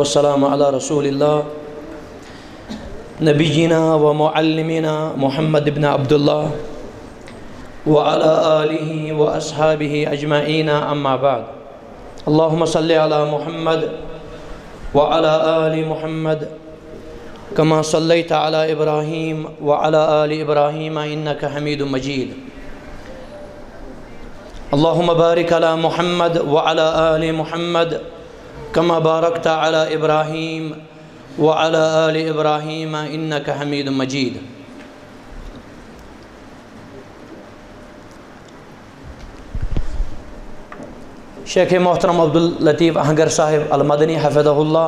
वस्सलाम अला रसूलिल्लाह नबीना व मुअल्लिमिना मुहम्मद इब्न अब्दुल्लाह व अला आलिहि व अस्हाबिहि अजमईन अम्मा बाद। अल्लाहुम्मा सल्लि अला मुहम्मद व अला आलि मुहम्मद कमा सल्लैता अला इब्राहीम व अला आलि इब्राहीम इन्नका हमीदुम मजीद। अल्लाहुम्मा बारिक अला मुहम्मद व अला आलि मुहम्मद कमा बारकता अला इब्राहीम व अला आलि इब्राहीम इन्नका हमीदुम मजीद। शेख मोहतरम अब्दुल लतीफ़ अहंगर साहिब अल मदनी हफ़िज़हुल्लाह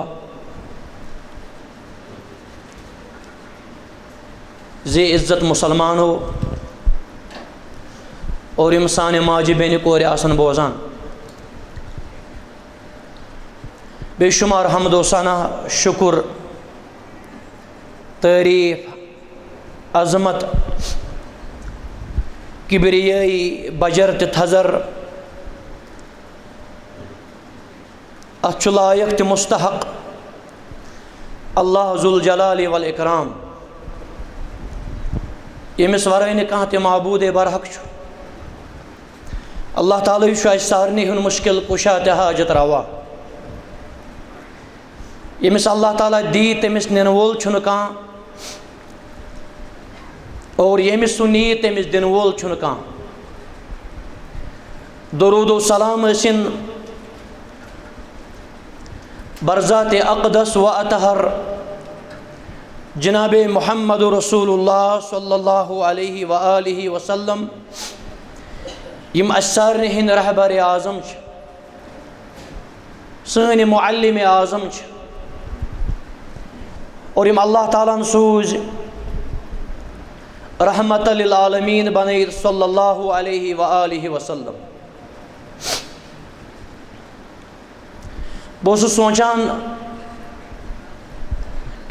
ज़े इज़्ज़त मुसलमान हो और यम साने माजि बेन कोर आसन बोजान बेशुमार हमदो सना शुक्र तारीफ़ अज़मत किबरियाई बजर थज़र अच्छु लायक त मुस्तहक़ अल्लाह ज़ुल जलाल वल इकराम यमिस वराय न कह त माबूद बरहक अल्लाह ताला सारनी हुन मुश्किल कुशा त हाजत रवा यमिस अल्लाह ताला दी तमिस निन वोल छुन कह और यमिस सु नी तमिस दिन वोल छुन कह। दरूद सलाम असिन बरज़ात अक़दस व अतहर जनाब मुहम्मद रसूलुल्लाह सल्लल्लाहु अलैहि व आलिहि वसल्लम यम असारने हिंद रहबर आज़म सन मुअल्लिम आज़म और यम अल्लाह ताला सूज रहमत लिल आलमीन बने सल्लल्लाहु अलैहि व आलिहि वसल्लम। बह सोचान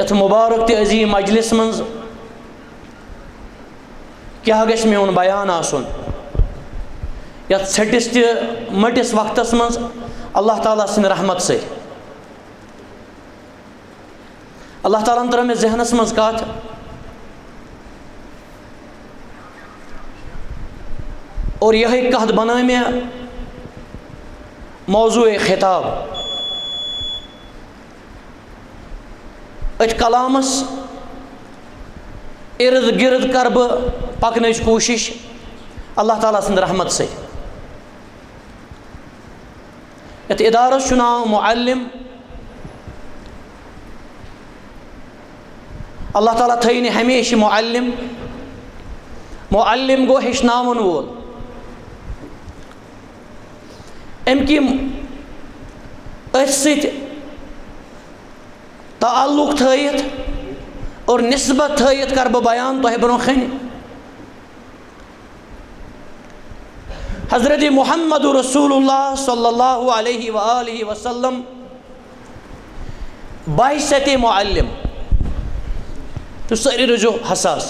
यथ मुबारक त अजीम मजलिस मज क्या गश मेन बयान आसन यथ छटिस त मटिस वक्तस मज अल्लाह ताला सिन रहमत से अल्लाह ताला तर मे जहनस मज कत और यह कत बना मे मौजू खिताब अथ कलामस इर्द गिर्द कर बह पकन कोशिश अल्लाह ताला सिंद रहमत से। यथ इदारस नाव मुअल्लिम अल्लाह ताला थी हमेशा मुअल्लिम मुअल्लिम गो हेचनावन वोल अमि अथ ताल्लुक थयित और निस्बत थयित कर बह बयान तह ब्रोखन हज़रत मुहम्मद रसूलुल्लाह सल्लल्लाहु अलैहि व आलिहि वसल्लम बाइसत मुअल्लिम तो सारी रजो हसास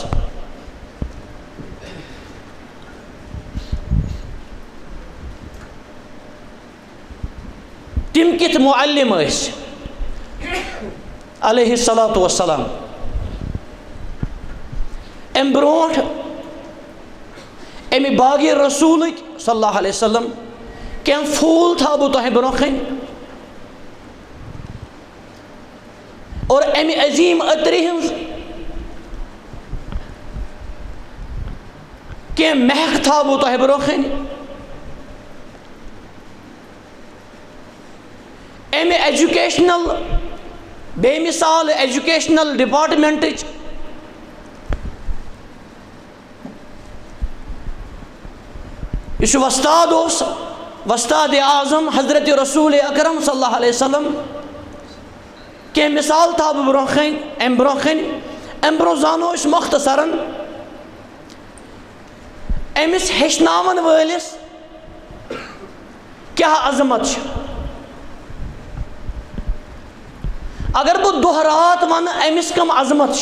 तिम कित मुअल्लिम अलैहिस्सलातु वस्सलाम अम ब्रोट अमि बागी रसूल सल्लल्लाहु अलैहि वसल्लम क्या फूल था बह तह ब्रोखन और अमि अजीम अतरी क्या महक था बह तह ब्रोखन अमि एजुकेशनल बेमिसाल एजुकेशनल डिपार्टमेंट इस वस्ताद वस्ताद आज़म हज़रत रसूल अकरम सल्लल्लाहु अलैहि वसल्लम के मिसाल था ब्रोखन अम ब्रो जानो मुख्तसरन अमिस हेचनावन वलिस क्या अजमत अगर बह दोहरात वन अमिस कम अजमत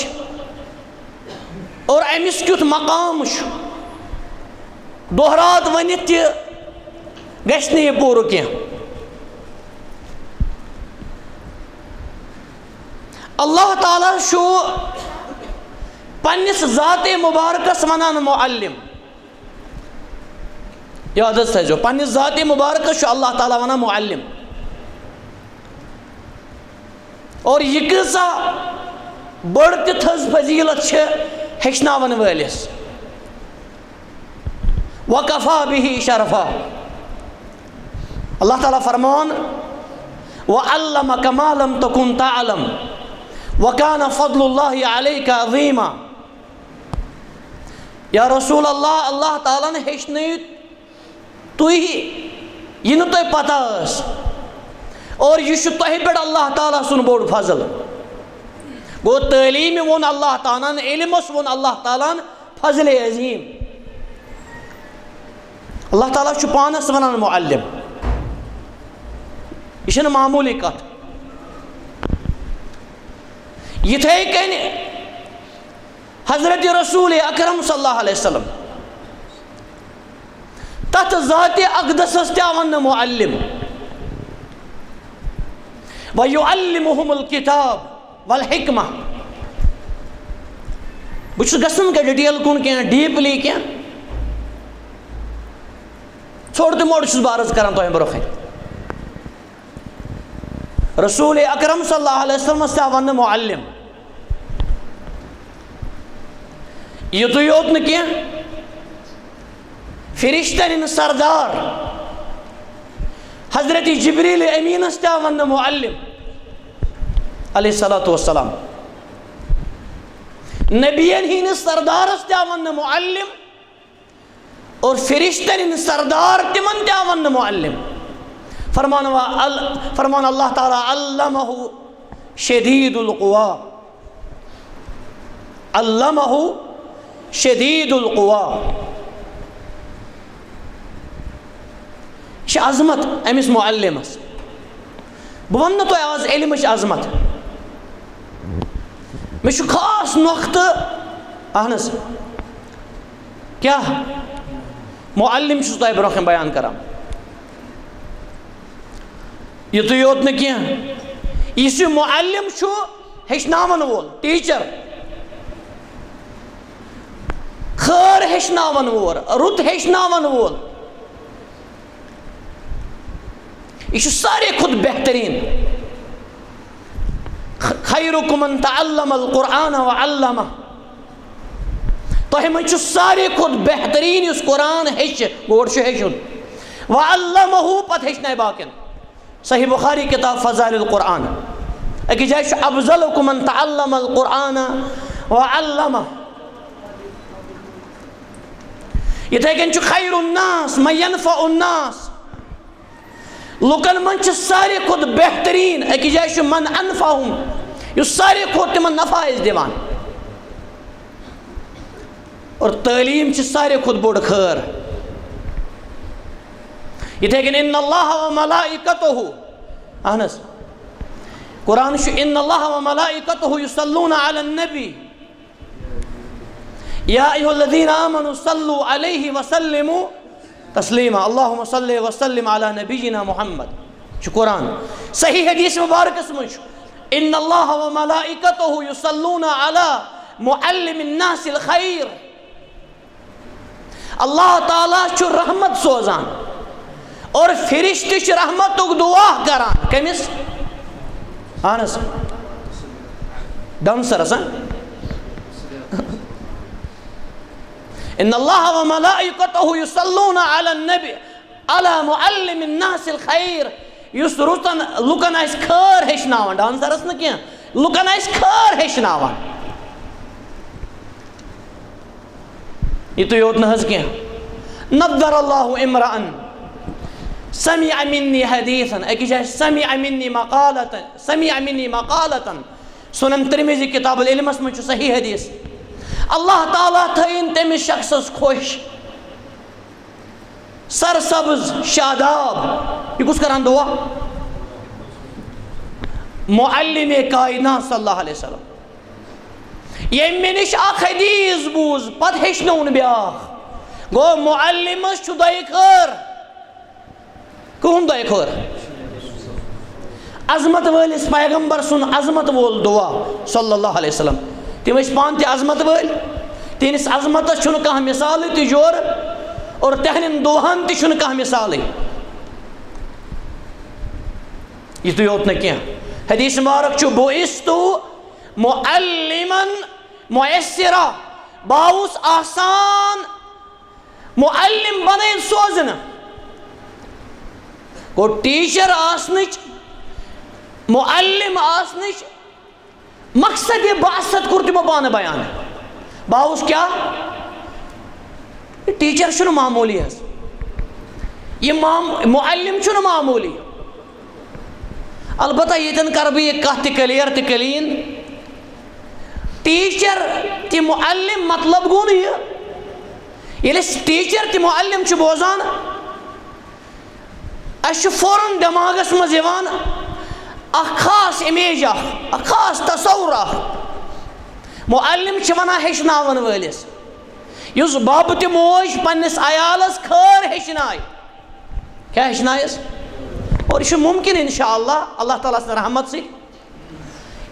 और अमिस क्युत मकाम दोहरात वन गश पूर कह अल्लाह ताला शु पन्निस ज़ाते मुबारकस वनान मुअल्लिम। याद थो पन्निस ज़ाते मुबारकस शु अल्लाह ताला वनान मुअल्लिम। और यह कसा बड़ थज फजीलत हेचनावन वलिस। वकफ़ा बिही शरफ़ा। अल्लाह ताला फरमान वअल्लमक मा लम तकुन तअलम वकान फ़ज़्लुल्लाहि अलैका अज़ीमा। या रसूल अल्लाह, अल्लाह ताला ने हेचन तुह यह तुह पता और यह तुह पे अल्लाह ताला सुन बोड़ फजल। गो तालीम वोन अल्लाह ताला, इल्मस वोन अल्लाह ताला फजल अजीम। अल्लाह ताला पानस वनान मुअल्लिम। यह मामूली कथ। यिथे कन हजरत रसूल अकरम सल्लल्लाहु अलैहि वसल्लम तथ ज़ाते अक़दसस वन मुअल्लिम। व युअल्लिमुहुमुल किताब वल हिकमा। बुछ गसन के डिटेल कुन क्या डीपली क्या छोड़ तो मोड़ बारज कर ब्रोख। रसूल अकरम सल्लल्लाहु अलैहि वसल्लम वन मुअल्लिम। युत योत न क्या फिरिश्तन सरदार हजरत जिब्रील अमीनस वन मुअल्लिम अलैहिस्सलातु वस्सलाम। नबियन हिन सरदारस वन मुअल्लिम और फिरिश्तन सरदार तिमन वन मुअल्लिम। फरमान अल्लाह ताला अल्लमहु शदीदुल क़ुवा। अल्लमहु शदीदुल क़ुवा। अज़मत अमिस मुअल्लिमस। बह वन तो आज इल्मच अज़मत। मे खास नुख्त अहनस क्या मुअल्लिम तुह ब्रोह बयान करा। युत योत न क्या मुअल्लिम हेचनावन वोल टीचर, खैर हेचनावन वोल, रुत हेचनावन वोल। यह सारे खुद बेहतरीन। खैरुकुम मन तअल्लमल कुरआन व अल्लमह। तोह मज सारे खुद बेहतरीन इस कुरान हेच गोड़ हेचुन व अल्लमहु पत हेचन बाकिन। सही बुखारी किताब फ़ज़ाइलुल कुरआन अकि जाय अफ़ज़लुकुम मन तअल्लमल कुरआन व अल्लमह। इथे कन खैरुन नास मन यनफ़उन नास। लुकन मन सारे खुद बेहतरीन अकि जाय मन अनफ़हुम युस सारे खुद तिमन नफ़ा दिवान। और तालीम सारे खुद बोड़ खैर। इथे कन इन्नल्लाह व मलाइकतुहु। अहनस कुरान इन्नल्लाह व मलाइकतुहु युसल्लूना अलन नबी या अय्युहल्लज़ीना आमनु सल्लु अलैहि व सल्लिमु तस्लीमा। अल्लाहुम्मा सल्लि व सल्लिम अला नबिय्यिना मुहम्मद। कुरान सही हदीस मुबारक मज इन्नल्लाह व मलाइकतुहु युसल्लूना अला मुअल्लिमिन नासिल खैर। अल्लाह ताला रहमत सोजान और फिरिश्ते रहमत दुआ करान कमिस अहनस डांसरस। इन्नल्लाह व मलाइकतुहु युसल्लूना अलन नबी अला मुअल्लिमिन नासिल खैर। युस रुतन लुकन आस खैर हेचनावन। डांसरस न क्या लुकन आस खैर हेचनावन। यह तो योत नज क्या नद्दरल्लाहु इम्राअन समिअ मिन्नी हदीसन अकि जाय समिअ मिन्नी मक़ालतन। सुनन तिरमिज़ी किताबुल इल्मस में सही हदीस। अल्लाह ताला थईन तमिस शख्सस खुश सरसब्ज शादाब। यह कुछ करान दुआ मुअल्लिम कायनात सल्लल्लाहु अलैहि वसल्लम। ये निश हदीस बूज पत हेचनौन ब्याख गो मुअल्लिमस दय खैर। कहन दय खैर अजमत वलिस पैगंबर सुन अजमत वोल दुआ सल्लल्लाहु अलैहि वसल्लम तिम पान अजमत वल तिस अजमत कह मिसाल जोर और तहन दुआन तह मिसाल युत योत न हदीस मुबारक बुइस्तु मुअल्लिमन मुयस्सिरा बाउस आसान मुअल्लिम बन सोजन गो टीचर आसनिच मुअल्लिम आसनिच मकसद बासत कुर तिमो पान बयान बाउस क्या टीचर शुन मामूली ये मुअल्लिम शुन मामूली अलबत्ता यतन कर बह यह कह क्लियर तो क्लीन टीचर ति मुअल्लिम मतलब गो ये टीचर ति मुअल्लिम बोजान फौरन दिमागस मज खास इमेज खास तस्वुर मुअल्लिम वनान हेचनावन वलिस युस बब तो मोज पन्निस अयालस खैर हेचनाय क्या हेचनायस और यह मुमकिन इंशाअल्लाह अल्लाह ताला सं रहमत से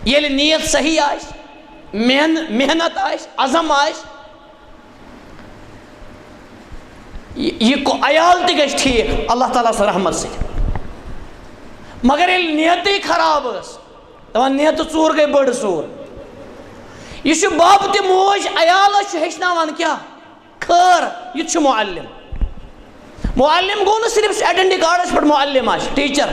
ये नीयत सही आस मेहनत आस अज़म आस यह अयाल ति गछ ठीक अल्लाह ताला सं रहमत से मगर ये नीयत खराब दपान नीयत चूर गई बड़ चूर यह बब तो मोज अयाल हेचनान क्या खैर यह मुअल्लिम मुअल्लिम गो न सिर्फ आइडेंटिटी कार्डस पे मुअल्लिम टीचर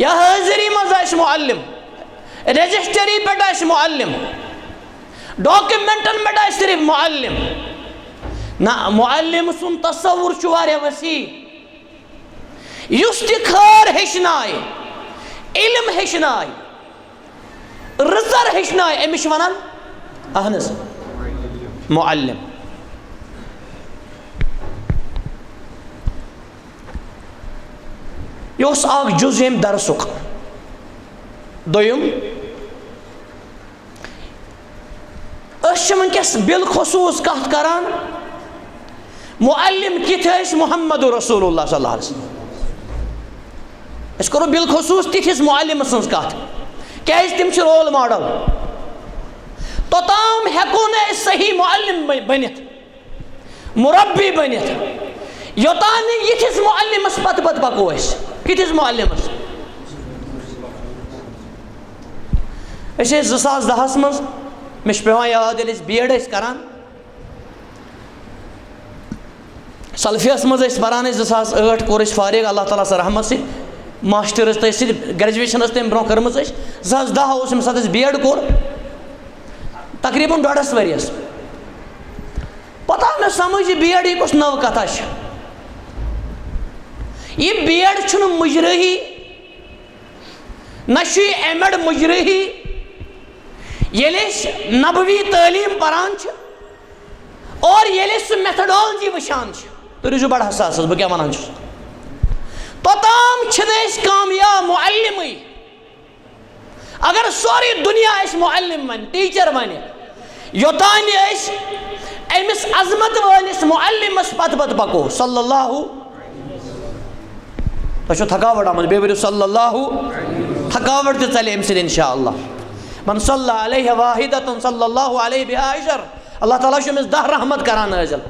या हाजिरी मज मुअल्लिम रजिस्ट्री पे मुअल्लिम डॉक्यूमेंटन पे सिर्फ मुअल्लिम ना मुअल्लिम सुन तस्वुर वसी युस खैर हेचनाय इल्म हेचनाय रजर हेचनाय अमिश वनान अहन मुअल्लिम यह जुज अम दरसुक दोयम वनकस बिलखसूस कत करान मुअल्लिम किथ मुहम्मद रसूलुल्लाह सल्लल्लाहु अलैहि वसल्लम करो बिलखसूस तिथिस मुअल्लिम सन्स कत क्या तिम रोल मॉडल तोताम हेको न सही मुअल्लिम बनित मुरब्बी बनित योतान यथिस मुअल्लिमस पत पत पको किथिस मुअल्लिमस 2010 मज मे पेवान याद बीएड करान सल्फियस मज परान 2008 कोर फारिग अल्लाह ताला से रहमत से मास्टर्स तो सिर्फ ग्रेजुएशन तम ब्रो कर्म 2010 सत बीएड कोर तकरीबन 1.5 वरियस पता मे समझ बीएड यह नव कथा यह बीएड मुजरही न एमएड मुजरही ये नबवी तालीम परान और ये मेथडोलॉजी वशान तो रूजू बड़ हसास बह क्या वनान तोताम कामयाब मुअल्लिम अगर सोरी दुनिया Muallem one teacher one योतान Amish अजमत वालिस मुअल्लिमस पत पत पको सल्लल्लाहु तो थकावट आमद बे सल्लल्लाहु थकावट तो चले अम इंशाअल्लाह मन सल्ला अलैहि वाहिदतन सल्लल्लाहु अलैहि बिहा अशर अल्लाह ताला अमिस 10 रहमत करान नाज़िल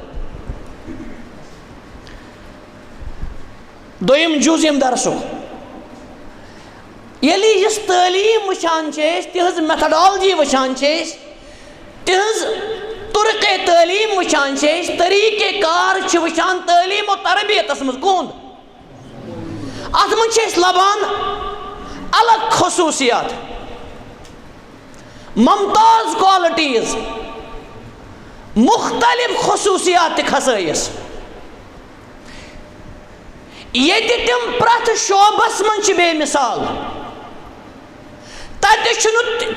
दोयम जुज अम दरसुक यदि इस तालीम वशान तिहज मेथडोलॉजी वशान तिहज तुरक़े तालीम वशान तरीक़े कार वशान तालीम और तरबियत मज गोंद अत मज लबान अलग खसूसियात ममताज क्वालिटीज मुख्तलिफ खसूसियात खसाइस ये तम प्रथ शोबस मज बेमिसाल तत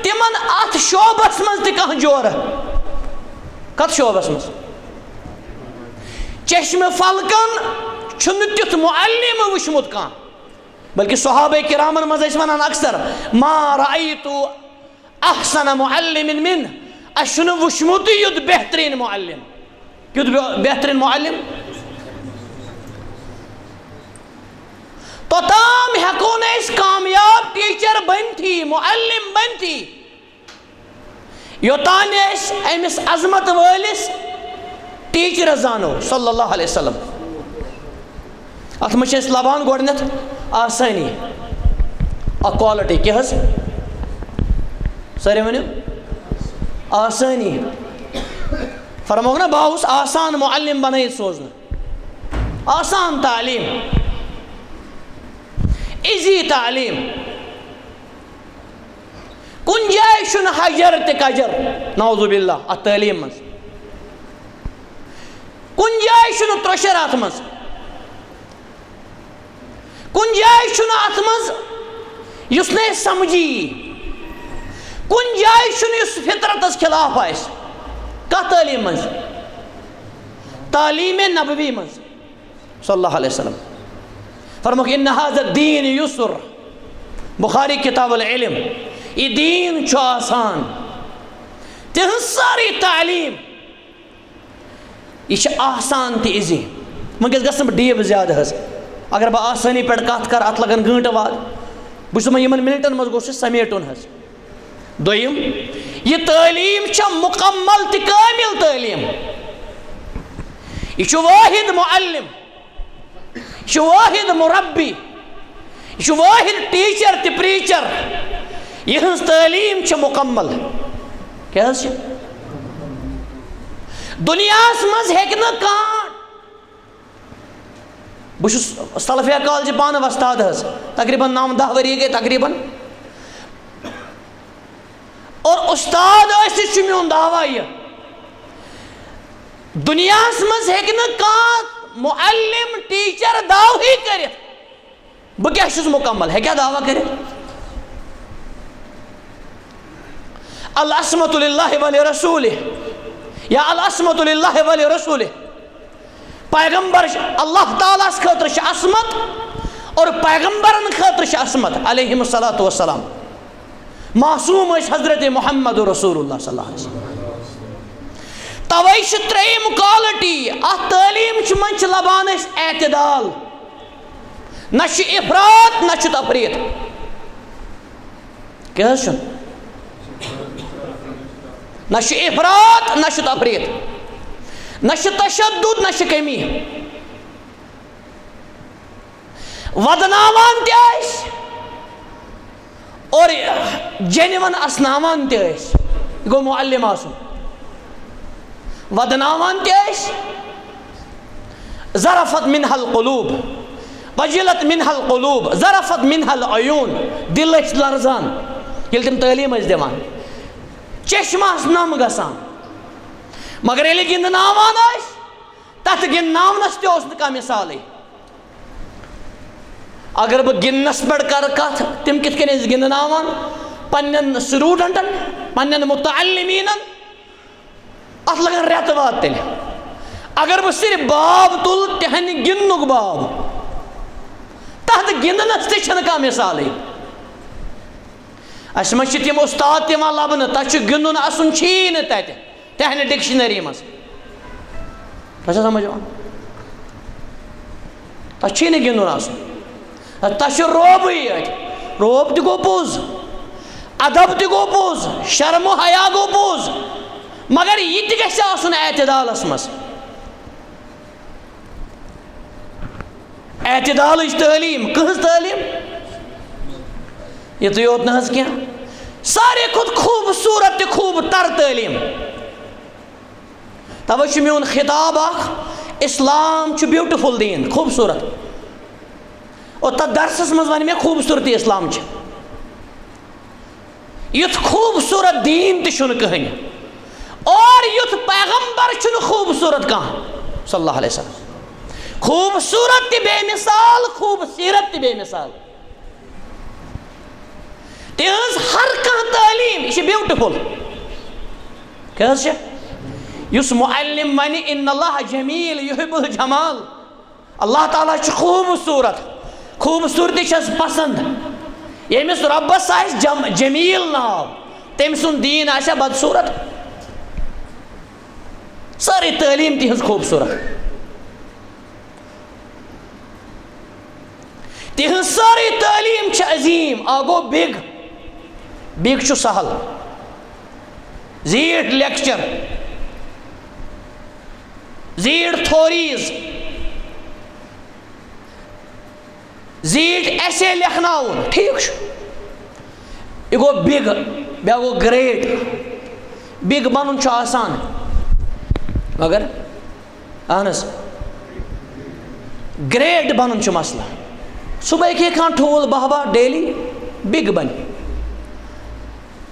तिमन अत शोबस मज कह जोर कत शोबस मज चश्मे फलकन तुथ मुअल्लिम वुचमुत कह बल्कि सहाबे किरामन मज वनान अक्सर मा रअयतु अहसन मुअल्लिमिन मिन अशनु वुचमुत युद बेहतरीन मुअल्लिम युद बेहतरीन मुअल्लिम तोताम हेको न कामयाब टीचर बनथी मुअल्लिम बनथी योतान अमिस अजमत वलिस टीचर जानो सल्लल्लाहु अलैहि वसल्लम। अत मे लबान गोडनेथ आसानी अ क्वालिटी क्या सारे वनो आसानी फरमो ना बाउस आसान मुअल्लिम बनाई सोजन आसान तालीम इजी तालीम कुन जाय शुन हजर ते कजर नौजुबिल्लाह अत तालीम मज कुन जाय शुन त्रोशर अत मज कुन जाय शुन अत मज युस ने समझी कुन जाय शुन युस फितरतस खिलाफ आस का तालीम मज तालीम नबवी मज सल्लल्लाहु अलैहि वसल्लम फरमो कि इन्ना हाज़ा दीन युसर बुखारी किताब अल इल्म ये दीन छ आसान तिहंज सारी तालीम यह आसान तो इजी वनकस गसन डीप ज्यादा हज अगर बह आसानी पे कत कर अत लगन घंटे वाद बह यमन मिनटन मज गो समेटुन हज दोयम यह तालीम छ मुकम्मल तो कामिल तालीम यह वाहिद मुअल्लिम यह वाहिद मुरब्बी यह वाहिद टीचर तो प्रीचर यहज तालीम छ मुकम्मल क्या दुनियास मज हेक न कान बह सलफिया कॉलेज पान वस्ताद हज तकरीबन 9-10 वरी गए तकरीबन और उस्ताद मोन दावा यह दुनियास मज हेक न कान मुअल्लिम टीचर दावी कर बह क्या मुकम्मल है क्या दावा कर अल अस्मतु लिल्लाहि व लिरसूलिहि या अल अस्मतु लिल्लाहि व लिरसूलिहि पैगंबर अल्लाह ताला खतर असमत और पैगंबरन खतर असमत अलैहिस्सलातु वस्सलाम मासूम हजरत मुहम्मद रसूलुल्लाह सल्लल्लाहु अलैहि वसल्लम तवै त्रेम क्वालिटी अत तालीम मन लबान एतदाल न इफरात न तफरीत क्या न इफरात न तफरीत न तशद्दुद न कमी वदनावान तस और जेनवन असनावान तस गो मुअल्लिम आसुन वदनावान तस ज़रफ़त मिनहल क़ुलूब वजिलत मिनहल क़ुलूब ज़रफ़त मिनहल अयून दिल लर्जान ये तम तालीम दिवान चश्मास नम गसान मगर ये गिंदनावान तथ गिंदनावनस तह मिसाल अगर बह गिंदनस पे कर कथ तम कित गिंदनावान पन्न स्टूडेंटन पन्न मुतअल्लिमीनन अत लगन रेत वात तेल अगर बह सिर्फ बाब तुल तहन गिंदनुक बाब तथ गिंदनस तह मिसाल अस मज तम उस्ताद दिवान लबन तथ गिंदुन असन तहन डिक्शनरी मज समझ तथ गिंदुन आसन तह रोबी रोब तह गो पोज अदब तह गो पोज शर्म हया गो पोज मगर यह गसन एतदालस मज एतदाल तालीम कहज तालीम ये योत न क्या सारे खुद खूबसूरत खूब तर तालीम तवे मोन खिताब इस्लाम ब्यूटिफुल दीन खूबसूरत और तथ दरसस मज वन मे खूबसूरती इस्लाम युथ खूबसूरत दीन तहन और युथ पैगंबर खूबसूरत कह सल्लल्लाहु अलैहि वसल्लम खूबसूरत बेमिसाल खूबसीरत बेमिसाल तेज हर कह तालीम यह ब्यूटिफुल क्या use Muallem one इन्नल्लाह Jameel युहिब्बुल Jamal अल्लाह ताला खूबसूरत खूबसूरती पसंद यमिस रब्बस जमील नाव तम सुन दीन आशा बदसूरत सारी तालीम तहज खूबसूरत तिहंज सारी तालीम छ अजीम आगो बिग बिग छु सहल जीट लेक्चर जीट थोरीज जीट ऐसे लिखनाउन ठीक यह गो बिग बे गो ग्रेट बिग बनन छु आसान मगर अहनस ग्रेट बनन छु मसला सुबह के खान ठूल बहबा डेली बिग बन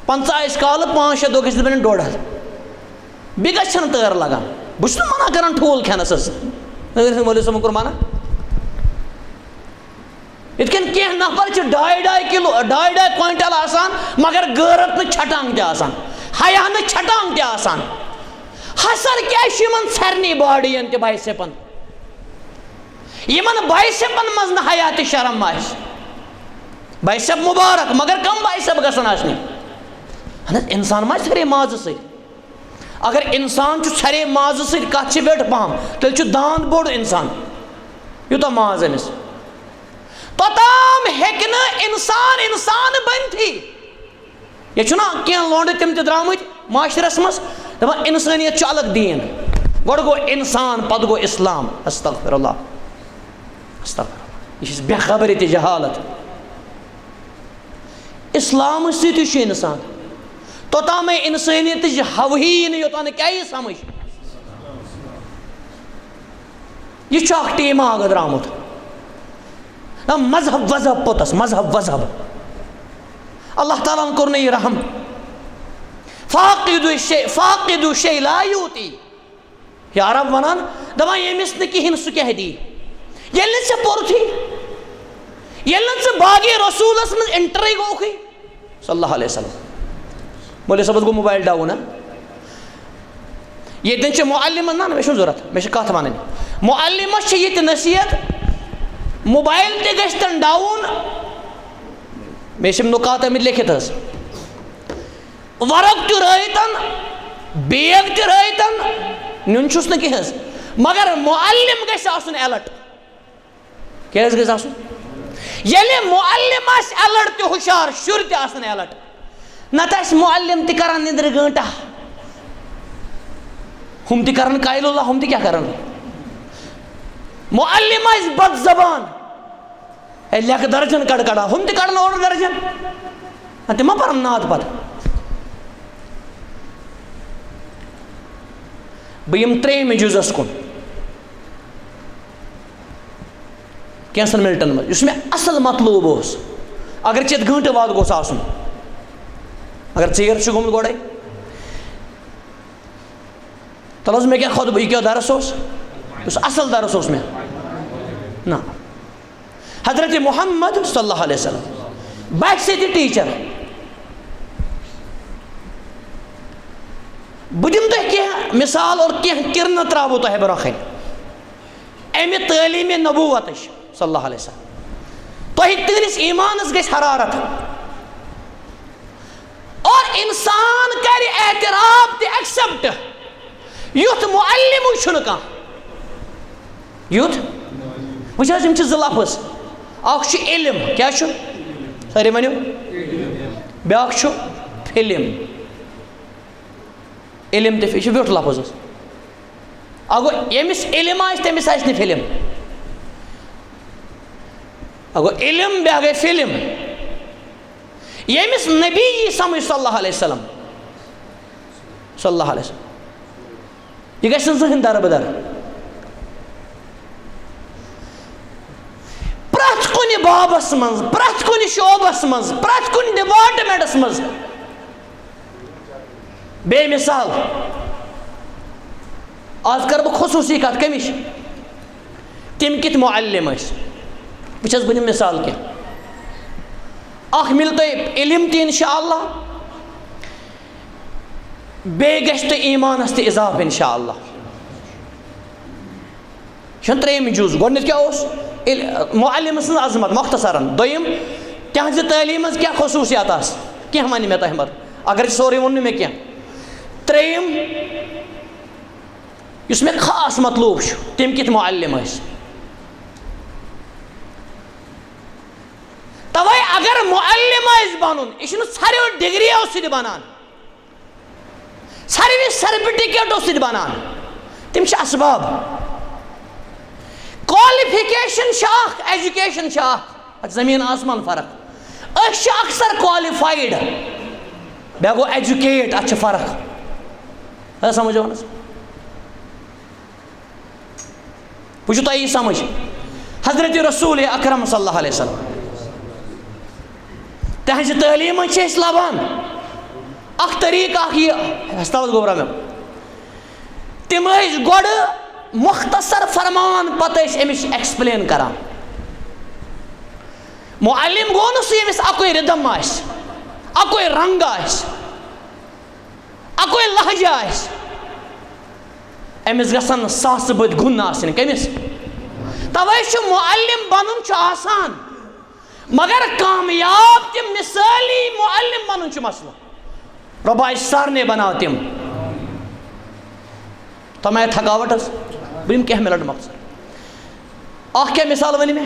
50 काल 5-6 दो गस बन 1.5 बिगस छन तर लगान बुझ मना कर ठूल खेनस मौलवी साहब कोर मना इतकन कह नफर 2.5 किलो 2.5 क्विंटल आसान मगर गैरत न छटांग ते आसान हया न छटांग ते आसान हसर क्या यमन सरनी बॉडीन ते बाइसेपन यमन बाइसेपन मज न हया ते शर्म आस बाइसेप मुबारक मगर कम बाइसेप गसन आसनी इंसान मा छरे माज से अगर इंसान छरे माज से कत बेट पहम तेल दांद बोड़ इंसान यूत माज अमिस तोताम हेक न इंसान इंसान बन थी ये चुना क्या लोंड तम ते द्रामुत माशरस मस दपन इंसानियत अलग दीन गोड़ गो इंसान पद गो इस्लाम अस्तगफिरुल्लाह अस्तगफिरुल्लाह यह बेखबर ते जहालत इस्लाम सत इंसान तोताम इंसानियत हवही योतान क्या समझ यह टीमा अगर द्रामुत मजहब वजहब पोतस मजहब वजहब अल्लाह ताला कोर न रहम फाकिदु शै ला यूती या अरब वनान दपा यमिस न कहिन सु क्या दी ये से पोर थी ये से बागे रसूलस में एंट्री गो सल्लल्लाहु अलैहि वसल्लम बोले सब गो मोबाइल डाउन ये दिन मुअल्लिम ना मे जरूरत मे कत वन मुअल्लिमस ये नसीहत मोबाइल ते गन डाउन मे नुकात अमित लिखित वर्क तो रतन बैग तो रतन नुन छुस न कह मगर मुअल्लिम गन अलर्ट क्या ये मुअल्लिम अलर्ट तो हुशार शुर ते अलर्ट नत मुअल्लिम ते कर निंद्र गंटा हम ते कर कायलुल्लाह हम ते क्या कर मुअल्लिम बद जबान लेख दर्जन कड़कड़ा हम ते कड़न और दर्जन तिम पर नात पत बम 3 जुजस कुन कैंसन मिनटन में असल मतलूब अगर चेत घंटे बाद गोस आसन अगर चेर गुमत गोड़े तल मे क्या खुद यह क्या दरस असल दरस मे ना हजरत मोहम्मद सल्लल्लाहु अलैहि वसल्लम बैक से टीचर बह दिम तुह कह मिसाल और कह किरन त्रो तुह ब्रोखन अमि तालीम नबूवत सल्लल्लाहु अलैहि वसल्लम तुह तहस ईमानस गई हरारत और इंसान कर एतराफ ते एक्सेप्ट युथ मुअल्लिम छुन कह युथ वुच जो लफ्ज अख इल्म क्या सारे वनो ब्या फिल्म इल्म तो ब्यूट लफ्ज अगो यमिस इल्म तमिस आस फिल्म अगो इल्म ब्या गई फिल्म यमिस नबी यी समझ सल्लल्लाहु अलैहि वसल्लम सल्लल्लाहु अलैहि वसल्लम यह गई जहन दरबदर प्रथ कुन बाबस मज प्रथ कुन शोबस मज प्रथ कुन डिपार्टमेंटस मज बेमिसाल आज कर बह खुसूसी कत कमिश तम कित मुअल्लिम वस बह मिसाल कह मिल तुम इल्म तो इंशाअल्लाह बे गश तो ईमानस तो इजाफ इंशाअल्लाह 3 जुज गोडनित क्या मुअल्लिम सं अजमत मुख्तसरन दोयम तहज तालीम क्या खसूसियात कह वन मे तह अगर सोरे वो मे क्या 3 मे खास मतलूब तम कित मुअल्लिम अगर मुअल्लिम बनन यह सारो डिग्रियों सत बनान सारे सर्टिफिकेटों सत बनान तम असबाब क्वालिफिकेशन एजुकेशन जमीन आसमान फर्क अक्सर क्वालिफाइड बे गो एजुकेट अ फर्क समझो वो तुम समझ हजरत रसूल अकरम सल्लल्लाहु अलैहि वसल्लम तहज तालीम लबान तरीक गोबरा मे तम गोड़ मुख्तसर फरमान पत अमिश एक्सप्लेन करान मुअल्लिम गो न समिस अकोई रिदम अकोई रंग अकोई लहजा अमिस गसन सास बद गुन आसन कमिस तवे मुअल्लिम बनन आसान मगर कामयाब तम मिसाली मुअल्लिम बनन मसला रब्बा सारने बनाओ तम तम आय थकावट बम क्या मिलट मकसद क्या मिसाल वन मे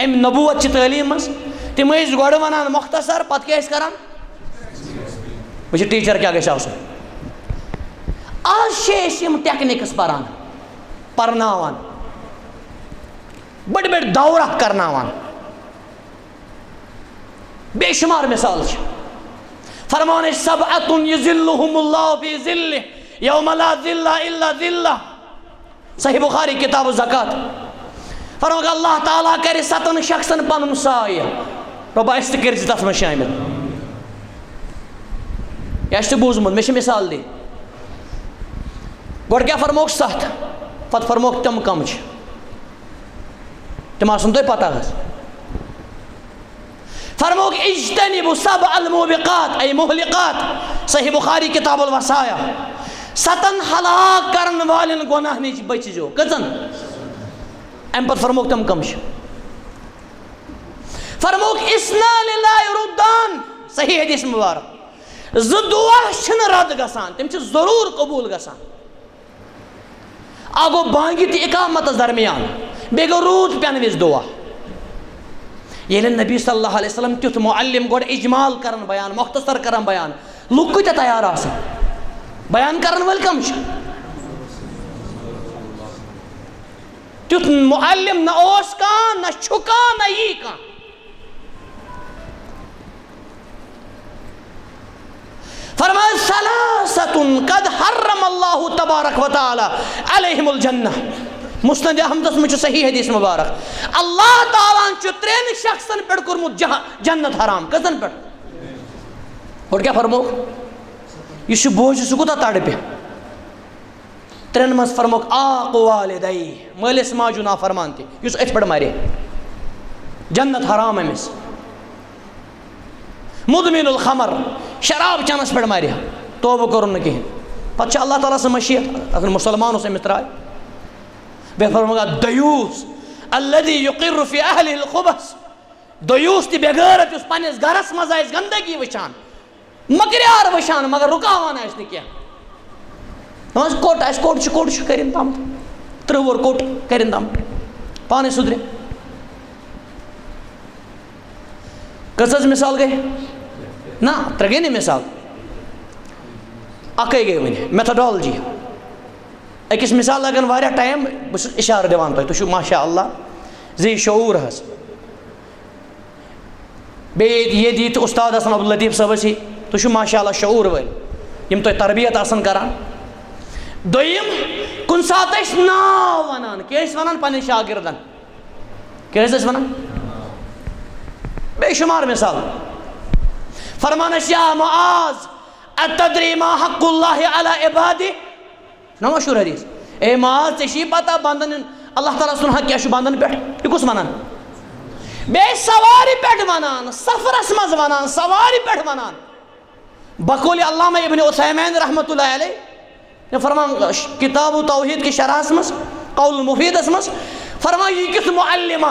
अम नबूवत तालीम मज तम गोड़ वनान मुख्तसर पत क्या करान वो टीचर क्या गई आज टेक्निक्स पारान परनावान बड़ बड़ दौरा करनावान बेशुमार मिसाल फरमान सबअतुन युज़िल्लुहुमुल्लाहु फी ज़िल्लिहि यौम ला ज़िल्ला इल्ला ज़िल्लह सही बुखारी किताब ज़कात फरमान अल्लाह ताला करे सतन शख्सन पनुन साय रब्बा इस कर तथ में शामिल यह बूझमुत मे मिसाल दी गोड़ क्या फरमोक सत पत फरमोक तम कम तम आसन तुम पता फरमोक इज्तनिबु सबअल मुबिकात ऐ मुहलिकात सही बुखारी किताबुल वसाया सतन हलाक करन वालन गुनाह निश बचजो कजन अम पत फरमोक तम कम फरमोक इस्ना लिल्लाहि रुद्दान सही हदीस मुबारक ज दुआ छन रद गसान तम जरूर कबूल गसान आ गो बांगी तो इकामत दरमियान बे गो रूद पेन विज दुआ ये नबी सल्लल्लाहु अलैहि वसल्लम तुथ मुअल्लिम गोड़ इजमाल करन बयान मुख्तसर करन बयान लुक कत तैयार बयान करन वल कम तुथ मुअल्लिम न ओस का न छुका न यी का फरमाया सलासतुन कद हर्रम अल्लाहु तबारक व तआला अलैहिमुल जन्नह मुस्नद अहमद में सही हदीस मुबारक अल्लाह ताला त्रेन शख्सन पे कर्मुत जन्नत हराम कजन पे और क्या फरमोक यह बोझ सह कूत तड़ पे त्रेन मज फरमोक आक वालिदै मालिस माजू ना फरमान तुस अथ पे मारे जन्नत हराम अमिस मुदमिनुल खमर शराब चनस पे मारे तोबा कर कहें पे अल्लाह ताला से मशीयत अगर मुसलमान अमिस त्राय बे फरमाया दयूस अल्लज़ी युक़िर्रु फ़ी अहलिहिल ख़ुबस दयूस ती बेगैरत उस पन्निस घरस मज आइस गंदगी वचान मकरियार वचान मगर रुकावान आइस न क्या कोट करिन तम 30 वोर कोट करिन तम पाने सुधरे कस मिसाल गई ना त्रे गई मिसाल अक गई वन मेथडोलॉजी अकिस मिसाल लगन वारिया टाइम बस इशार दिवान तुम माशा अल्लाह जी शऊर हस बे ये दी उस्ताद आसन अब्दुल लतीफ़ साहब सी तुम माशा अल्लाह शऊर वल यम तुम तरबियत आसन करान दोयम कुन सात नाव वनान क्या वनान पन्न शागिर्दन क्या वनान बेशुमार मिसाल फरमान या मुआज अतदरी मा हक़्क़ुल्लाहि अला इबादी ना मशहूर हदीस ए मुआज चे पता बंदन अल्लाह ताला सुन हक क्या बंदन पे यह कुस वनान बे सवारी पे वनान सफरस मज वनान सवारी पे वनान बकौल अल्लामा इब्न उसैमीन रहमतुल्लाहि अलैह फरमान किताब तौहीद की शरहस मज कौल मुफीदस मज फरमान यह किस मुअल्लिम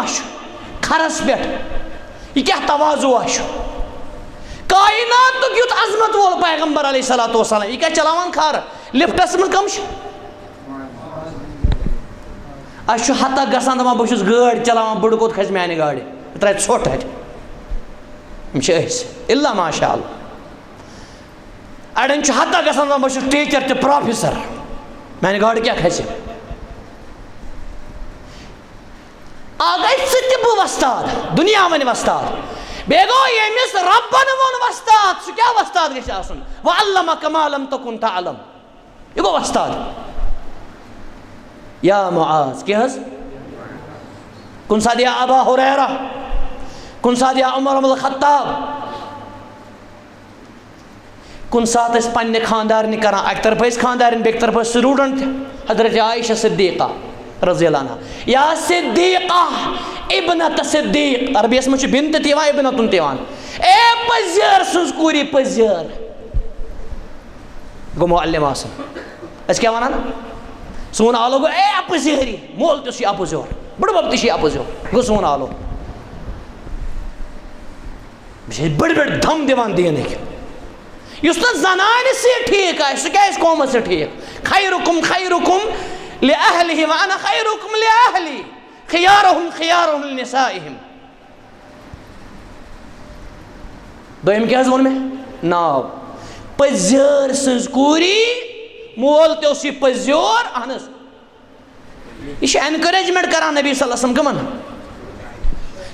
खरस पे यह क्या तवाज़ु कायनात युत अजमत वोल पैगंबर अलैहिस्सलातु वस्सलाम यह क्या चलावान खार लिफ्टस में कम अस हतक गसान दपान बहुत गाड़ चलावान बड़ कोत खस माने गाड़ त्रा ोट इल्ला माशा अल्लाह अड़न हत्ता गसान बह टीचर तो प्रोफेसर मैंने गाड़ क्या खसे आगे सह वस्ताद दुनिया वन वस्ताद बे गो यमिस रब्बन वोन वस्ताद सह क्या वस्ताद गछ आसन व अल्लमक मा लम तकुन तअलम ये गो वस्ताद या मुआज क्या कुन साथ या अबा हुरैरा कुन साथ या उमर इब्न खत्ताब कुन साथ पन्ने खानदारन कर अक तरफ खानदारन बेक तरफ स्टूडेंट हजरत आयशा सिद्दीक़ा रज़ी अल्लाह अन्हा या सिद्दीक़ा इब्नत सिद्दीक़ अरबियस में बिनत तिवान इब्नतुन तिवान ए पजर सुज कूरी पजर गो मुअल्लिम आसन अस क्या वनान सोन आलो गो ए अपजरी मोल तो अपजोर बड़ बब तो अपजोर गो सोन आलो बड़ बड़ धम दिवान दीन युस न जनान से ठीक है सह क्या कौम से ठीक खैरुकुम लिअहलिहि व अना खैरुकुम लिअहली खियारुहुम खियारुहुम लिनिसाइहिम दोयम क्या वोन में नाव पजर सज कूरी मोल तो पजोर अहनस यह एनकरेजमेंट करान नबी सल्लल्लाहु अलैहि वसल्लम कमन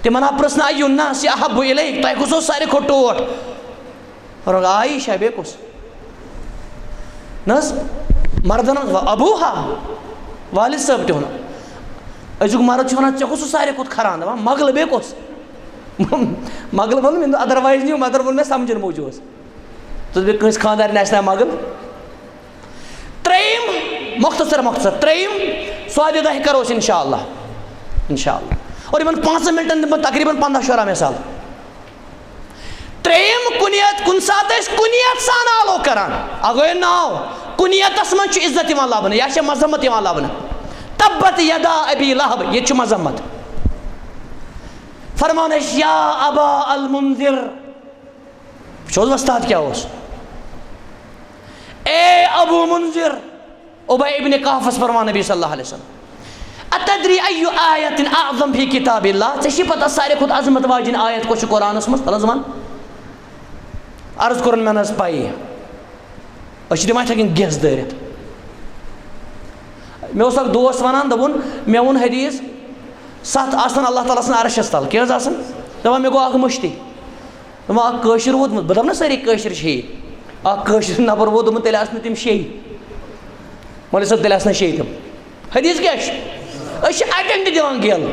तिमन प्रश्न अयुन्नास अहब्बु इलैक तह कुस सारे खो टोट और आयशा बे कुस नस मर्दन अबूहा वालिद साहब तो अजुक मर्द वन ऐ कुस सारे खुद खरान दपान मगल बे कुस मगल वो मे अदरवाइज नहीं मदर वो मे समझन मौजूद तो बे कंस खानदार ना मगल त्रेम मुख्तसर त्रेम स्वाद दह करो इंशाअल्लाह और इन 5 मिनटन तकरीबन 15-16 मिसाल त्रेम कुनियत कुन सात कुनियत सान आलो करान अगो नाव कुनियतस मन इज्जत लबन या मजम्मत लबन तब्बत यदा अबी लहब ये मजम्मत फरमान या अबा अल मुंजिर चोज वस्ताद क्या ए अबू मुंजिर उबय इब्न कहफस फरमान नबी सल्लल्लाहु अलैहि वसल्लम अतदरी अय्यु आयतिन अअज़म फी किताबिल्लाह चे पता सारे खुद अजमत वाजिन आयत को कुरानस मज रजमान अर्ज कर मे पाई दिवान हेकन गेस दरित मे दोस्त वनान दोन मे वोन हदीस 7 आसन अल्लाह ताला सन अरशस तल क्या दपान मे गो मुश्ती दपान वोतमुत बह दप ना सारी नबर वो दोपन तेल तम शे मोल सब तेल शे तम हदीस क्या अटेंड दिवान गेल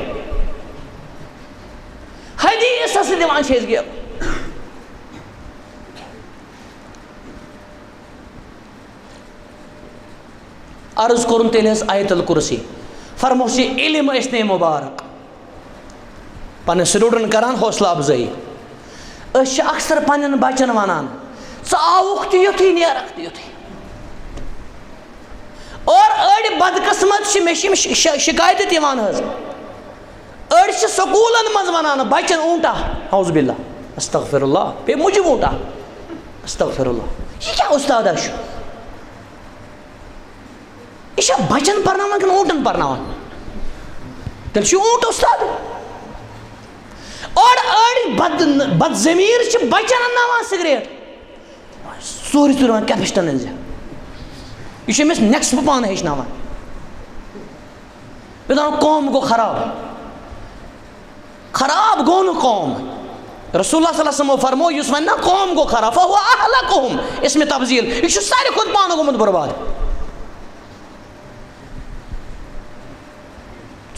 हदीस दिवान गेल अर्ज कोर तेल आयतुल कुर्सी फरमोस इल्म ने मुबारक पन स्टूडेंट करान हौसला अफजाई अक्सर पन बचन वनान आउक तो युथी नेरक तो युथी और अड़ बदकस्मत मे शिकायत दिवान अड़ स्कूलन मज वनान बचन ऊँटा हौज़बिल्लाह अस्तगफिरुल्लाह बे मुझे ऊँटा अस्तगफिरुल्लाह यह क्या उस्ताद यह बचन पर्नावान कि ऊँटन पर्नावान तेल ऊँट उस्ताद और अड़ बदजमीर बचन अन्नावान सिगरेट सोरी तुरवान कैपिस्टन यह नेक्स्ट पान हेचनावान कौम गो खराब गो न कौम रसूलुल्लाह सल्लल्लाहु अलैहि वसल्लम फरमो युस वन ना कौम गो खराब फहुवा अहलकुहुम इसमें तब्जील यह सारे खुद पान गोमुत बर्बाद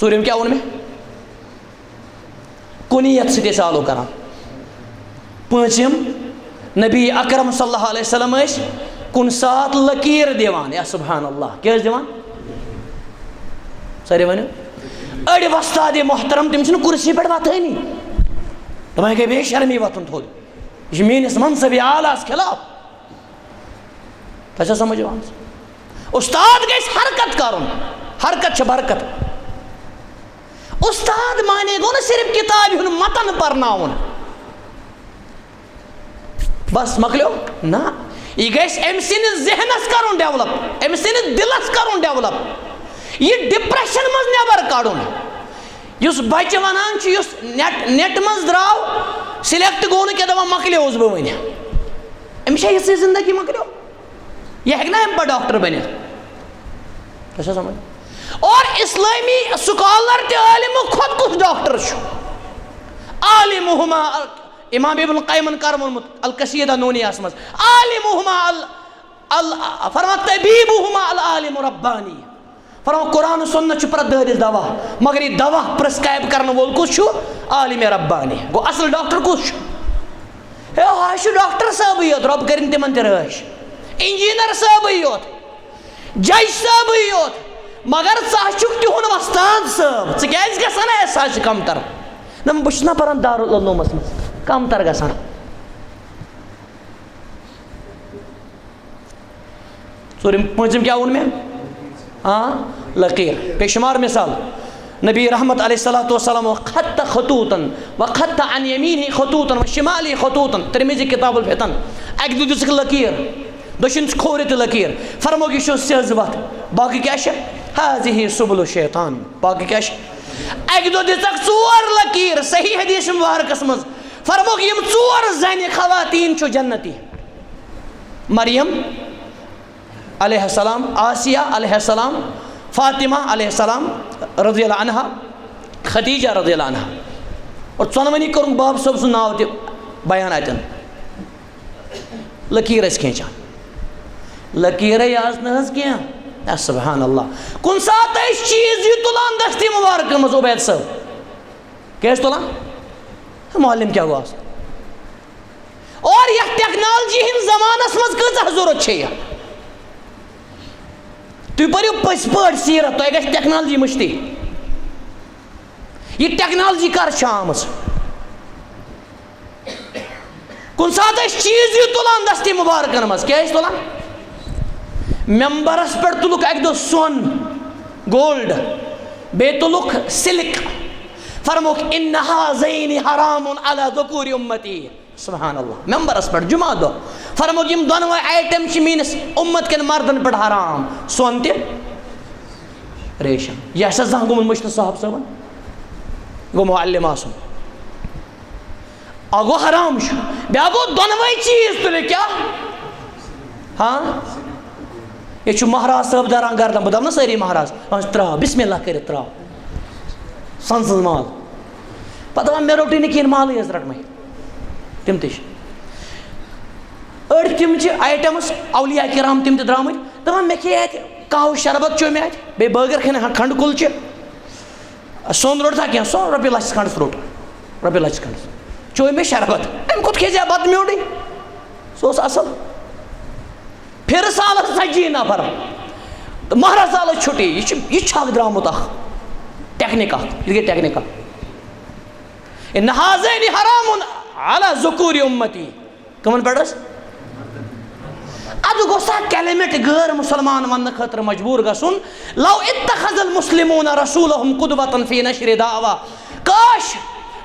सूर्यम क्या उनमें कुनियत से आलो करान पांचम नबी अकरम सल्लल्लाहु अलैहि वसल्लम कुन सात लकीर दिवान या सुभान अल्लाह क्या दिवान सारे वन अड़ वस्ताद मोहतरम तम कुर्सी पे वथानी दपान गई बेशर्मी वथन थोद यह मेनिस मनसब आलास खिलाफ तथा समझ उस्ताद गई हरकत कर हरकत बरकत उस्ताद माने गो न सिर्फ किताब मतन पर्नावन बस मकलो ना यह गस जहनस कर डेवलप दिलस कर डेवलप यह डिप्रेशन मज नबर कड़न युस बच्चे वनान युस नेट मज द्राव सिलेक्ट गो क्या दपा मकलियोस बह वन अमिस ये जिंदगी मकलियो यह हेक ना अम पे डॉक्टर बन समझ। और इस्लामी स्कॉलर आलिम खुद कुछ डॉक्टर आलिमुहुमा इमाम इब्न क़य्यिम करमुत अल कसीदा नूनियास मज आलिमुहुमा अल फरमा तबीबुहुमा अल आलिम रब्बानी फरमा कुरान सुन्नत प्रदरिस दवा मगर ये दवा प्रिस्क्राइब करने वोल कुछ आलिम रब्बानी गो असल डॉक्टर कुछ है डॉक्टर साहब योत रब कर तिमन तश इंजीनियर साहब योत जज साहब योत मगर चुक तिहुन वस्ताद साहब गसान ऐसा कमतर ना बस ना पान दारुल उलूमस मज कमतर गसान पज़िम क्या वोन में हाँ लकीर बेशुमार मिसाल नबी रहमत अलैहिस्सलातु वस्सलाम खत्त खतूतन व खत्त अन यमीनी खतूतन व शिमाली खतूतन तिरमिज़ी किताबुल फितन अक दुक लकीर दशिन खोर तो लकीर फरमो यह सेज वत बाकी क्या हाज़िही सुबुल शैतान बाकी क्या अक दो दिसक चोर लकीर सही हदीस मुबारकस मज फरमो यम चोर जन खवातीन जन्नती मरियम अलैहिस्सलाम आसिया अलैहिस्सलाम फातिमा अलैहिस्सलाम रज़ियल्लाहु अन्हा खदीजा रज़ियल्लाहु अन्हा और चौनवनी कर बाब सब सु नाव त बयान अतन लकीर खींचान लकीर आज न सुभान अल्लाह कुन सात चीज यह तुलान दस्ती मुबारक मज उबैद साहब क्या तुलान मालूम क्या गो और यह टेक्नोलॉजी हिंद जमानस मज कह जरूरत है तुम पो पज पे सीरत तुम गई टेक्नोलॉजी मुश्ती यह टेक्नोलॉजी कर आम कुन सात चीज यह तुलान दस्ती मुबारकन मज क्या तुलान मेंबरस पे तुलुक अक दो सोन गोल्ड बे तुलुक सिल्क फरमुक इन्न हाज़ैनि हरामुन अला ज़ुकूरि उम्मती सुभान अल्लाह मेंबरस पे जुमा दो फरमुक यम दोनों आइटम मीनस उम्मत के मर्दन पे हराम सोन त रेशम यह जह गुम मुश्त साहब सबन गो मुअल्लिम आसुन अगो हराम ब्या गो दोनों चीज तुले क्या हाँ यह महाराज साहब दारान गर्दन बह ना सारी महाराज त्राव बिस्मिल्लाह कर त्राव संसद माल पे मे रोटी नी कहें माल रटम तम अड़ तम आइटम्स औलिया किराम तम द्राम दपान मे खे काव शरबत चो मे बे बर्गर खेन खंड कुलचे सोन रोट था क्या सो रपी लच खंड फ्रूट रपी लच खंड चो मे शरबत अम कुत खे बद म्योड़ी सो असल फिर साल सजी नफर तो महाराज साल छुट्टी यह द्रामुत टेक्निक गई टेक्निक इन हाज़ैनि हरामुन अला ज़ुकूरि उम्मती कमन पे अद गोसा कैलेमेट गैर मुसलमान वन खतर मजबूर गसुन लौ इत्तखज़ल मुस्लिमून रसूलहुम क़ुदवतन फ़ी नश्रि दावा काश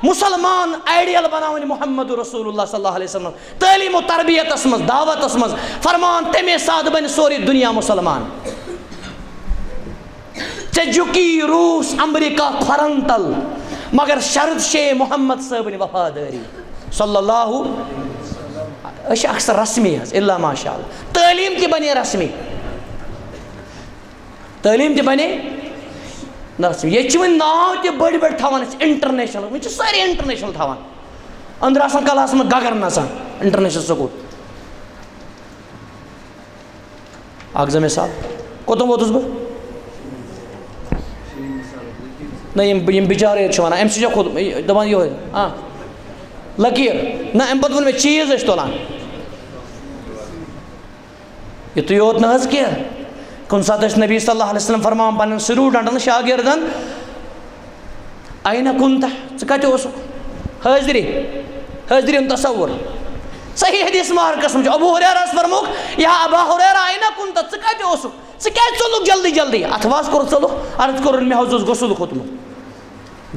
मुसलमान आइडियल बनावन मोहम्मद रसूलुल्लाह सल्लल्लाहु अलैहि वसल्लम तालीम और तरबियत मज दावत मज फरमान तमे साद बन सोरी दुनिया मुसलमान चुकी रूस अमरीका खरन तल मगर शर्त शे मोहम्मद साहब वफादारी सल्लल्लाहु अक्सर रस्मी इल्ला माशाअल्लाह तालीम की बने रस्मी तालीम की बने रस्मी ये वन नाव ते बड़ बड़ थवान इंटरनेशनल वो सारे इंटरनेशनल थवान अंदर आसान क्लास में गगर नसान इंटरनेशनल स्कूल अगज मिसाल कोतम वोतुस बह ना यम बिचारे वन अम सो खुद दपान यो हाँ लकीर ना अम पे वो चीज तुलान यु योत ना कह कुन सात नबी सल्लल्लाहु अलैहि वसल्लम फरमान पन स्टूडेंटन शागिर्दन आइना कुन कत हाजरी हाजरी तस्वुर सही हदीस मार्कस में अबू हुरैरा फरमुक या अबा हुरैरा आइना कुन कत चलुक जल्दी जल्दी अथवास कोर चलु अर्ज कोर मे हज गसुल खोतमुत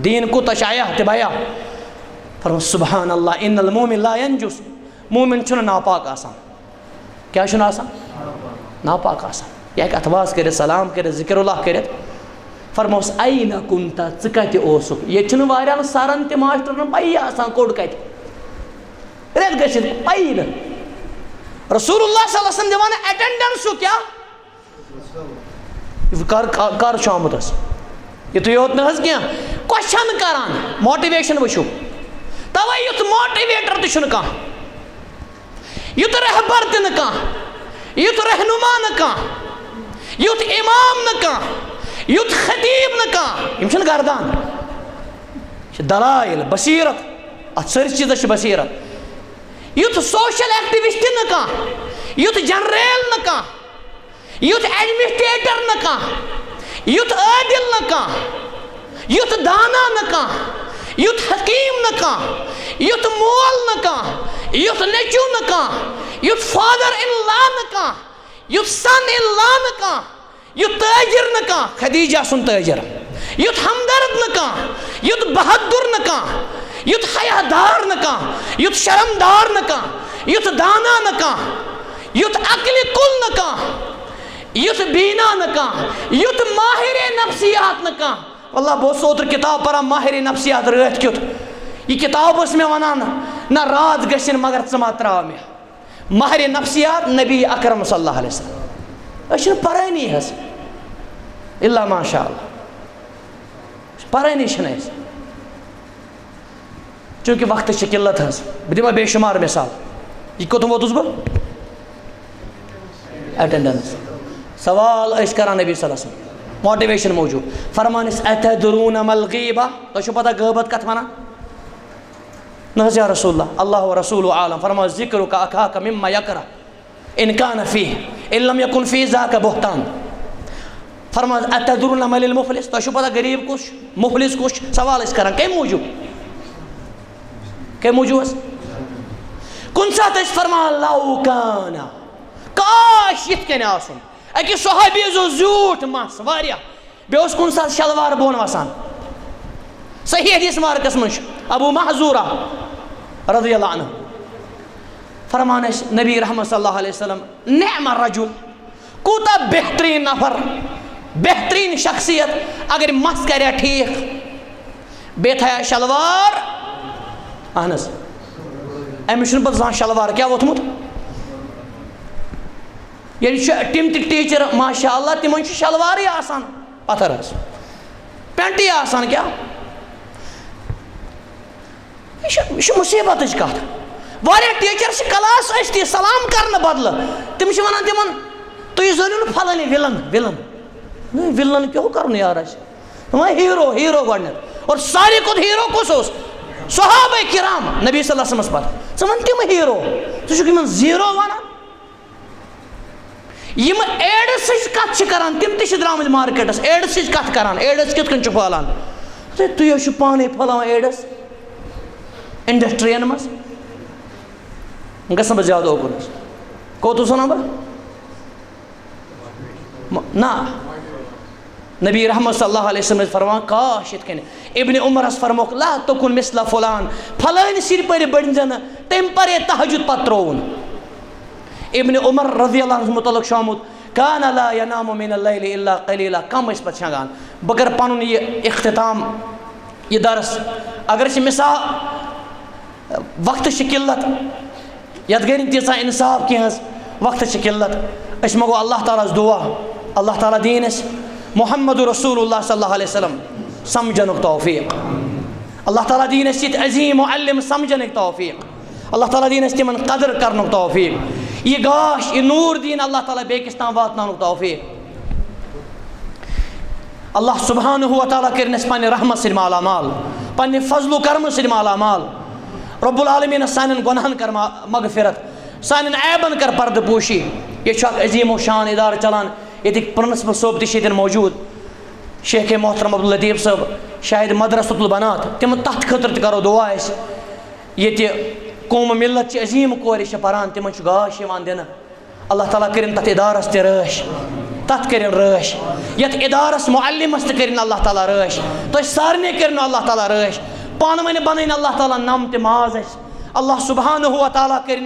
दीन को तशाया तबाया फरम सुभान अल्लाह इन्नल मोमिन ला यंजुस मोमिन छुन नापाक आसान क्या छुन आसान नापाक आसान यह अथवास कर सलाम कर जिक्रुल्लाह कर फरमोस आई ना कुंता कत ओसुक ये वारियान सरन ते मास्टरन पई आसान कोड कत रेत गशित पई न रसूलुल्लाह सल्लल्लाहु अलैहि वसल्लम दिवान अटेंडेंस क्या कर शामुत युत योत न क्वेश्चन करान मोटिवेशन वुचु तवे युत मोटिवेटर तुन कह युत रहबर त न कह युत रहनुमा न कह युत इमाम न कह युत खतीब न कह गर्दान दलाइल बसीरत अत सारी चीज बसीरत युत सोशल एक्टिविस्ट न कह युत जनरल न कह युत एडमिनिस्ट्रेटर न कह युत आदिल न कह युत दाना न कह युत हकीम न कह युत मोल न कह युत नेचू न कह युत फादर इन लॉ न कह युत सन इन लॉ न कह युत ताजिर न कह खदीजा सुन ताजिर युत हमदर्द न कह युत बहादुर न कह युत हयादार न कह युत शर्मदार न कह युत दाना न कह युत अक्ल कुल न कह युत बीना न कह युत माहिर नफ्सियात न कह अल्लाह बहुत सोत्र किताब पढ़ा माहिर नफ्सियात रत क्युत यह किताब में वनान ना रात गशन मगर मा त्रा मे माहिर नफ्सियात नबी अकरम सल्लल्लाहु अलैहि वसल्लम परानी हस इल्ला माशा अल्लाह परानी चूँकि वक्त किल्लत हस बह दिमा बेशुमार मिसाल यह कोतुम वोतुस बह अटेंडेंस सवाल करान नबी सल्लल्लाहु अलैहि वसल्लम मोटिवेशन मौजूद फरमान अतदरून मल गीबा तो पता गहबत कत वनान न या रसूलल्लाह अल्लाह व रसूलु आलम फरमा जिक्र का अखाका मिम्मा यकरा इन कान फीह इन लम यकुन फीह ज़ाका बुहतान फरमा अतदरून मल मुफलिस तो पता गरीब कुछ मुफलिस कुछ सवाल करान कम मौजूद कुन सात फरमा लौ काना काश यिथ कन आसुन अकिस सहाबी जो झूठ मस वारिया बेस कुन सात शलवार बोन वसान सही हदीस मार्कस मं अबू महजूरा रज़ियल्लाहु अन्हु फरमान नबी रहमत सल्लल्लाहु अलैहि वसल्लम नेम रजुल कूता बेहतरीन नफर बेहतरीन शख्सियत अगर मस कर ठीक बे था शलवार अहनस अमिस पा शलवार क्या वोथमुत ये तिम टीचर माशा अल्लाह तिमन शलवार आसान पत्थर पेंट आसान क्या यह मुसीबत कत वारिया टीचर क्लास सलाम कर बदल तिम वन तिमन तुम जनियो फलानी विलन विलन विलन क्यों कर यार हीरो हीरो गड और सारे खुद हीरो कुस सहाबा किराम नबी सल्लल्लाहु अलैहि वसल्लम पे वन तिम हीरो तुम जीरो वन यम एड्स कत करान तिम द्रामत मार्केटस एड्स कत करान एड्स कित कन फहलान तुम पाने फहलान एड्स इंडस्ट्रियन मज गसन बह ज्यादा ओकुन कोतुस वन बह ना नबी रहमत सल्लल्लाहु अलैहि वसल्लम फरमान काश यिथ कन इब्न उमरस फरमोक ला तकुन मिसला फुलान फलान सिर पर बन तम पर तहजुद पत त्रोन इब्न उमर रज़ियल्लाहु अन्हु मुतलक शामुत कान ला यनामु मिनल लैलि इल्ला क़लीला कम पत शंगान बगर पन ये इख्तिताम ये दरस अगर मिसाल वक्त किल्लत यत गई तीसा इंसाफ कह वक्त किल्लत अस मगो अल्लाह ताला दुआ अल्लाह ताला दीन मुहम्मद रसूलुल्लाह सल्लल्लाहु अलैहि वसल्लम समझन तौफीक अल्लाह ताला दीन अजीम मुअल्लिम समझन तौफीक अल्लाह ताला दीन तिमन कदर कर तौफीक यह गाश यह नूर दीन अल्लाह ताला बेकिस ताम वातन तौफीक अल्लाह सुब्हानहु व तआला कर पन्ने रहमत से मालामाल पन्ने फजल करम से मालामाल रब्बुल आलमीन सान गुनाहन कर मगफिरत सान ऐबन कर पर्दपोशी ये अजीम शान इदार चलान ये प्रिंसिपल सोब तन मौजूद शेख मोहतरम अब्दुल लतीफ़ साहब शायद मदरसतुल बनात तिम तथ खतर करो दुआ ये कौम मिलत अजीम कोर पान तिम गाश दिन अल्लाह ताला कर तथ इदारस रश तथ कर रश यथ इदारस मुअल्लिमस कर अल्लाह ताला रश तो सारे कर अल्लाह ताला रश पान वन बन अल्लाह ताला नम त माज अल्लाह सुब्हानहु व तआला कर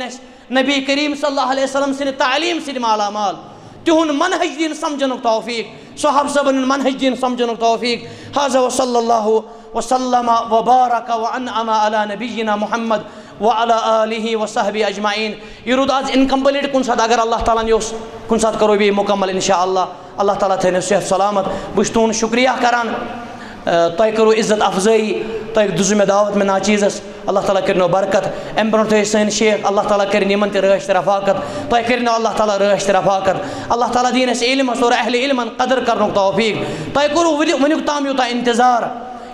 नबी करीम सल्लल्लाहु अलैहि वसल्लम सिन तालीम से मालामाल तिहुन मनहज दीन समझन तौफीक साहब सबन मनहज दीन समझन तौफीक। हाज़ा व सल्लल्लाहु व सल्लम व बारक व अनअम अला नबिय्यिना मुहम्मद व अला आलिहि व सहबी अजमाइन। यह रूद आज इनकम्प्लीट कुन साथ अगर अल्लाह ताला ने कुन साथ करो भी मुकम्मल इंशाअल्लाह। अल्लाह ताला थैन सेहत सलामत। बस तुन शुक्रिया करान तय करो इज्जत अफजाई तय दुजु में दावत में नाचीज़स अल्लाह ताला करनो बरकत। अम ब्रो थे सन शेख अल्लाह ताला कर निमन ते रश रफाकत तय करनो अल्लाह ताला रश रफाकत। अल्लाह ताला दीन इल्म और अहले इल्मन कदर करनो तौफीक तय करो वनुक ताम यूता इंतजार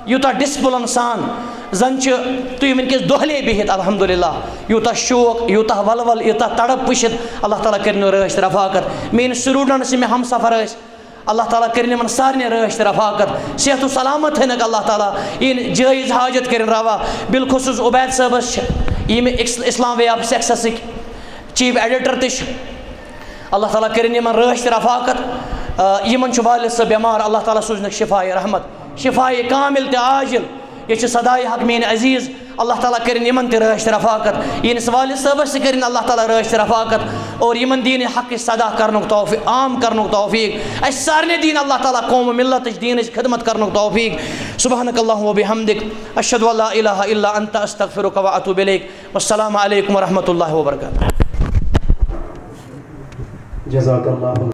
यूता डिसिप्लिन सान जन तुम वनकस दोहले बिहित अल्हम्दुलिल्लाह यूता शौक यूता वलवल यूता तड़प पुशित अल्लाह ताला करनो रश रफाकत। मेन स्टूडेंट्स में हम सफ़र अल्लाह ताला कर मन सारे रश रफाकत सेहत सलामत है अल्लाह ताला इन जायज़ हाजत कर रवा। बिलखुसूस उबैद साहबस इस्लाम way of success chief editor तश अल्लाह ताला कर मन रश रफाकत। यमन वालिद सब बेमार अल्लाह ताला सूजन शिफाए रहमत शिफाए कामिल ते आजिल। ये सदाई हक मेन अजीज़ अल्लाह ताला कर यमन ते रश रफाकत। इन वालिद साहबस कर अल्लाह ताला रश रफाकत और यमन दीन हक सदा करन तौफीक आम करन तौफीक। अस सारे दीन अल्लाह ताला कौम मिल्लत दीन खिदमत करन तौफीक। सुबहानकल्लाहु व बिहम्दिक अशहदु अल्ला इलाहा इल्ला अंता अस्तगफिरुका व अतूबु इलैक। वस्सलामु अलैकुम व रहमतुल्लाहि व बरकातुहू। जज़ाकल्लाहु।